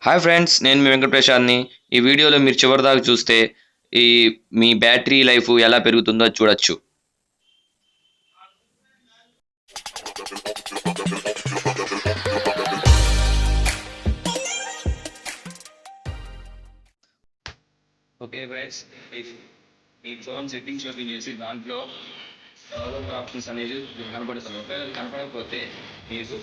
Hi friends, నేను మీ వెంకట ప్రసాద్‌ని. ఈ వీడియోలో మీరు చివరిదాకా చూస్తే ఈ మీ బ్యాటరీ లైఫ్ ఎలా పెరుగుతుందో చూడొచ్చు. ఓకే ఫ్రెండ్స్, ఈ ఫోన్ సెట్టింగ్స్‌లోకి వెళ్ళేసి దాంట్లో డెవలపర్ ఆప్షన్స్ అనేది కనపడుతుంది. ఒకవేళ కనపడకపోతే మీకు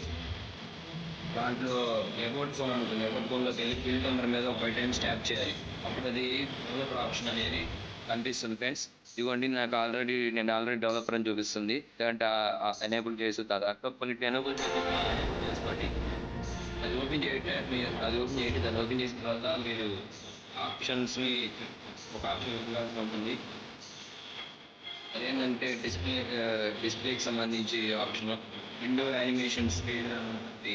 దాంట్లో ఎబౌట్ ఫోన్ ఉంటుంది. ఎబౌట్ ఫోన్లోకి వెళ్ళి ఫిల్ నెంబర్ మీద ఒక 5 టైమ్స్ ట్యాప్ చేయాలి. అప్పుడు అది డెవలపర్ ఆప్షన్ అనేది కనిపిస్తుంది ఫ్రెండ్స్. ఇదిగోండి, నేను ఆల్రెడీ డెవలపర్ అని చూపిస్తుంది. లేదంటే ఎనేబుల్ చేసి దాంట్లో కొన్నిటిని ఎనేబుల్ చేసుకోండి. అది ఓపెన్ చేయండి. దాన్ని ఓపెన్ చేసిన తర్వాత మీరు ఆప్షన్స్ని ఒక ఆప్షన్ ఇవ్వాల్సి ఉంటుంది. అదేంటంటే డిస్ప్లేకి సంబంధించి ఆప్షన్ విండో యానిమేషన్ స్కేల్ ఉంటుంది.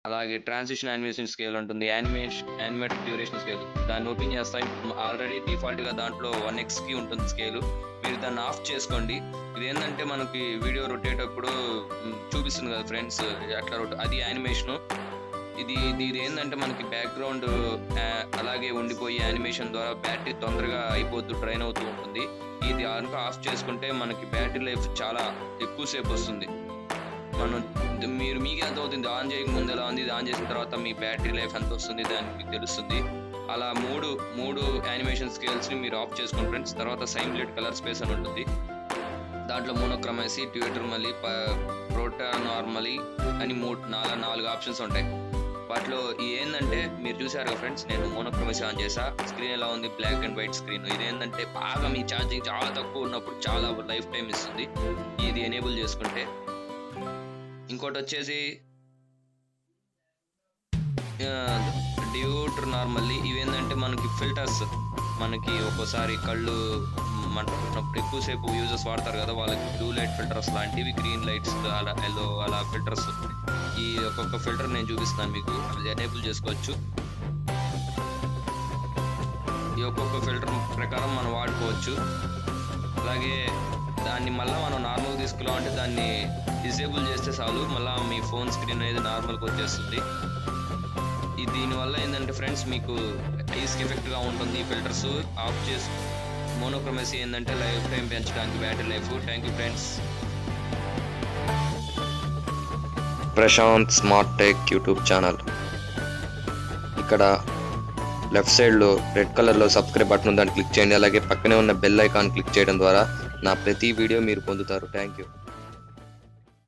అలాగే ట్రాన్సిషన్ యానిమేషన్ స్కేల్ ఉంటుంది. Animated duration scale. దాన్ని ఓపెన్ చేస్తాం. ఆల్రెడీ డిఫాల్ట్గా దాంట్లో 1x ఉంటుంది స్కేలు. మీరు దాన్ని ఆఫ్ చేసుకోండి. ఇదేంటంటే మనకి వీడియో రొటేట్ అప్పుడు చూపిస్తుంది కదా ఫ్రెండ్స్, అట్లా అది యానిమేషను. ఇది ఏంటంటే మనకి బ్యాక్గ్రౌండ్ అలాగే ఉండిపోయి యానిమేషన్ ద్వారా బ్యాటరీ తొందరగా డ్రైన్ అవుతూ ఉంటుంది. ఇది కనుక ఆఫ్ చేసుకుంటే మనకి బ్యాటరీ లైఫ్ చాలా ఎక్కువసేపు వస్తుంది. మీకే ఎంత అవుతుంది, ఆన్ చేయక ముందు ఎలా ఉంది, ఇది ఆన్ చేసిన తర్వాత మీ బ్యాటరీ లైఫ్ ఎంత వస్తుంది దానికి మీకు తెలుస్తుంది. అలా మూడు యానిమేషన్ స్కేల్స్ని మీరు ఆఫ్ చేసుకోండి ఫ్రెండ్స్. తర్వాత సైమ్లెట్ కలర్ స్పేస్ అని ఉంటుంది. దాంట్లో మోనోక్రమసీ, ట్యూటర్, మళ్ళీ ప్రోటా నార్మలీ అని 4 ఆప్షన్స్ ఉంటాయి. వాటిలో ఏంటంటే మీరు చూసారు కదా ఫ్రెండ్స్, నేను మోనోక్రమసీ ఆన్ చేసా. స్క్రీన్ ఎలా ఉంది, బ్లాక్ అండ్ వైట్ స్క్రీన్. ఇదేంటంటే బాగా మీ ఛార్జింగ్ చాలా తక్కువ ఉన్నప్పుడు చాలా లైఫ్ టైం ఇస్తుంది ఇది ఎనేబుల్ చేసుకుంటే. ఇంకోటి వచ్చేసి ట్యూటర్ నార్మల్లీ. ఇవేంటంటే మనకి ఫిల్టర్స్, మనకి ఒక్కోసారి కళ్ళు మంటప్పుడు ఎక్కువసేపు యూజర్స్ వాడతారు కదా, వాళ్ళకి బ్లూ లైట్ ఫిల్టర్స్ లాంటివి, గ్రీన్ లైట్స్, అలా ఎల్లో అలా ఫిల్టర్స్. ఈ ఒక్కొక్క ఫిల్టర్ నేను చూపిస్తాను మీకు, అది ఎనేబుల్ చేసుకోవచ్చు. ఈ ఒక్కొక్క ఫిల్టర్ ప్రకారం మనం వాడుకోవచ్చు. అలాగే దాన్ని మళ్ళీ మనం నార్మల్గా తీసుకున్నామంటే దాన్ని డిజేబుల్ చేస్తే చాలు, మళ్ళీ మీ ఫోన్ స్క్రీన్ అనేది నార్మల్గా వచ్చేస్తుంది. దీనివల్ల ఏంటంటే ఫ్రెండ్స్, మీకు ఐస్కి ఎఫెక్ట్గా ఉంటుంది. ఈ ఫిల్టర్స్ ఆఫ్ చేసి మోనోక్రమసీ ఏంటంటే లైఫ్ టైం పెంచడానికి battery life. Thank you friends. Prashant smart tech YouTube channel. ఇక్కడ లెఫ్ట్ సైడ్లో రెడ్ కలర్లో సబ్స్క్రైబ్ బటన్ ఉంది, దాన్ని క్లిక్ చేయండి. అలాగే పక్కనే ఉన్న బెల్ ఐకాన్ క్లిక్ చేయడం ద్వారా నా ప్రతి వీడియో మీరు పొందుతారు. Thank you.